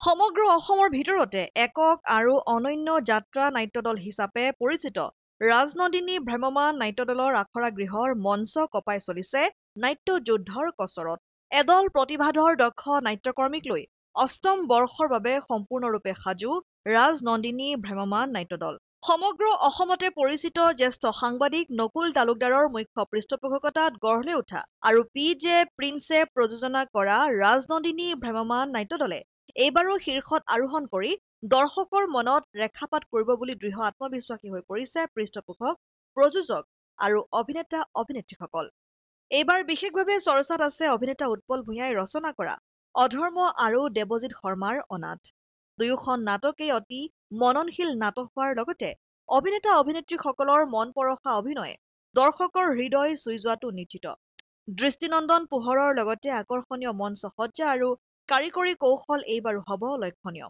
সমগ্ৰ অসমৰ ভিতৰতে একক আৰু অনন্য যাত্ৰা নাট্যদল হিচাপে পৰিচিত ৰাজনন্দিনী ভ্ৰাম্যমাণ নাট্যদলৰ আখৰা গৃহৰ মঞ্চ কপাই চলিছে নাট্য যুদ্ধৰ কছৰত। এদল প্ৰতিভাধৰ দক্ষ নাট্যকৰ্মীক লৈ অষ্টম বৰ্ষৰ বাবে সম্পূৰ্ণৰূপে সাজু ৰাজনন্দিনী ভ্ৰাম্যমাণ নাট্যদল। সমগ্ৰ অসমতে পৰিচিত জ্যেষ্ঠ সাংবাদিক নকুল তালুকদাৰৰ মুখ্য পৃষ্ঠপোষকতাত গঢ় লৈ উঠা আৰু PJ প্ৰিন্সে প্ৰযোজনা কৰা ৰাজনন্দিনী ভ্ৰাম্যমাণ নাট্যদলে এইবাৰো শীৰ্ষত আৰোহণ কৰি দৰ্শকৰ মনত ৰেখাপাত কৰিব বুলি দৃঢ় আত্মবিশ্বাসী হৈ পৰিছে পৃষ্ঠপোষক, প্ৰযোজক আৰু অভিনেতা-অভিনেত্ৰীসকল। এইবাৰ বিশেষভাৱে চৰ্চাত আছে অভিনেতা উৎপল ভূঞাই ৰচনা কৰা অধৰ্ম আৰু দেৱজিৎ শৰ্মাৰ অনাথ। দুয়োখন নাটকেই অতি মননশীল নাটক হোৱাৰ লগতে অভিনেতা-অভিনেত্ৰীসকলৰ মন পৰশা অভিনয়ে দৰ্শকৰ হৃদয় চুই যোৱাটো নিশ্চিত। দৃষ্টিনন্দন পোহৰৰ লগতে আকৰ্ষণীয় মঞ্চ সজ্জা আৰু কাৰিকৰী কৌশল এইবাৰো হ'ব লক্ষণীয়।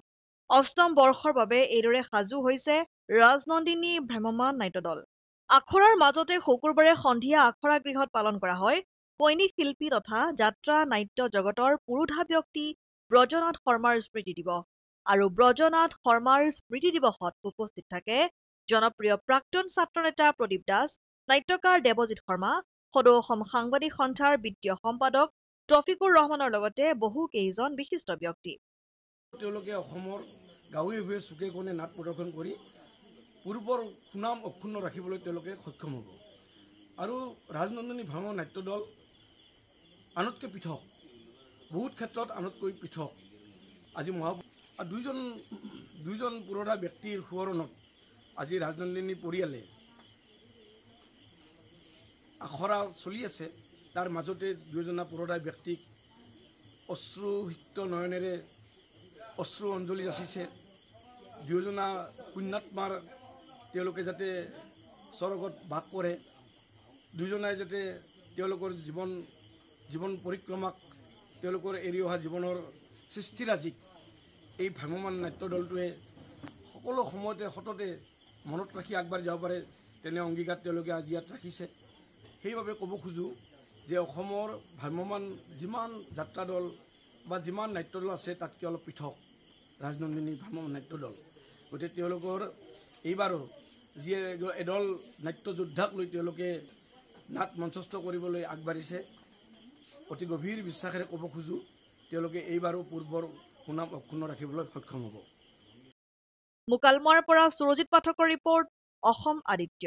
অষ্টম বৰ্ষৰ বাবে এইদৰে সাজু হৈছে ৰাজনন্দিনী ভ্ৰাম্যমাণ নাট্যদল। আখৰাৰ মাজতে শুকুৰবাৰে সন্ধিয়া আখৰা গৃহত পালন কৰা হয় সৈনিক শিল্পী তথা যাত্ৰা নাট্য জগতৰ পুৰোধা ব্যক্তি ব্ৰজনাথ শৰ্মাৰ স্মৃতি দিৱস। আৰু ব্ৰজনাথ শৰ্মাৰ স্মৃতি দিৱসত উপস্থিত থাকে জনপ্ৰিয় প্ৰাক্তন ছাত্ৰনেতা প্ৰদীপ দাস, নাট্যকাৰ দেৱজিৎ শৰ্মা, সদৌ অসম সাংবাদিক সন্থাৰ বিত্তীয় সম্পাদক তফিকুৰ ৰহমানৰ লগতে বহু কেইজন বিশিষ্ট ব্যক্তি। তেওঁলোকে অসমৰ গাঁৱে ভূঞে চুকে কোণে নাট প্ৰদৰ্শন কৰি পূৰ্বৰ সুনাম অক্ষুণ্ণ ৰাখিবলৈ তেওঁলোকে সক্ষম হ'ব। আৰু ৰাজনন্দিনী ভ্ৰাম্যমাণ নাট্যদল আনতকৈ পৃথক, বহুত ক্ষেত্ৰত আনতকৈ পৃথক। আজি দুইজন পুৰোধা ব্যক্তিৰ সোঁৱৰণত আজি ৰাজনন্দিনী পৰিয়ালে আখৰা চলি আছে। তাৰ মাজতে দুয়োজনা পুৰোধা ব্যক্তিক অশ্ৰুসিক্ত নয়নেৰে অশ্ৰু অঞ্জলি যাচিছে। দুয়োজনা পুণ্যাত্মাৰ তেওঁলোকে যাতে স্বৰ্গত বাস কৰে, দুয়োজনাই যাতে তেওঁলোকৰ জীৱন পৰিক্ৰমাক, তেওঁলোকৰ এৰি অহা জীৱনৰ সৃষ্টিৰাজিক এই ভ্ৰাম্যমাণ নাট্যদলটোৱে সকলো সময়তে সততে মনত ৰাখি আগবাঢ়ি যাব পাৰে, তেনে অংগীকাৰ তেওঁলোকে আজি ইয়াত ৰাখিছে। সেইবাবে ক'ব খোজোঁ যে অসমৰ ভ্ৰাম্যমাণ যিমান যাত্ৰা দল বা যিমান নাট্যদল আছে তাতকৈ অলপ পৃথক ৰাজনন্দিনী ভ্ৰাম্যমাণ নাট্যদল। গতিকে তেওঁলোকৰ এইবাৰো যি এদল নাট্যযোদ্ধাক লৈ তেওঁলোকে নাট মঞ্চস্থ কৰিবলৈ আগবাঢ়িছে, অতি গভীৰ বিশ্বাসেৰে ক'ব খোজোঁ তেওঁলোকে এইবাৰো পূৰ্বৰ সুনাম অক্ষুণ্ণ ৰাখিবলৈ সক্ষম হ'ব। মুকালমুৱাৰ পৰা সুৰজিত পাঠকৰ ৰিপৰ্ট, অসম আদিত্য।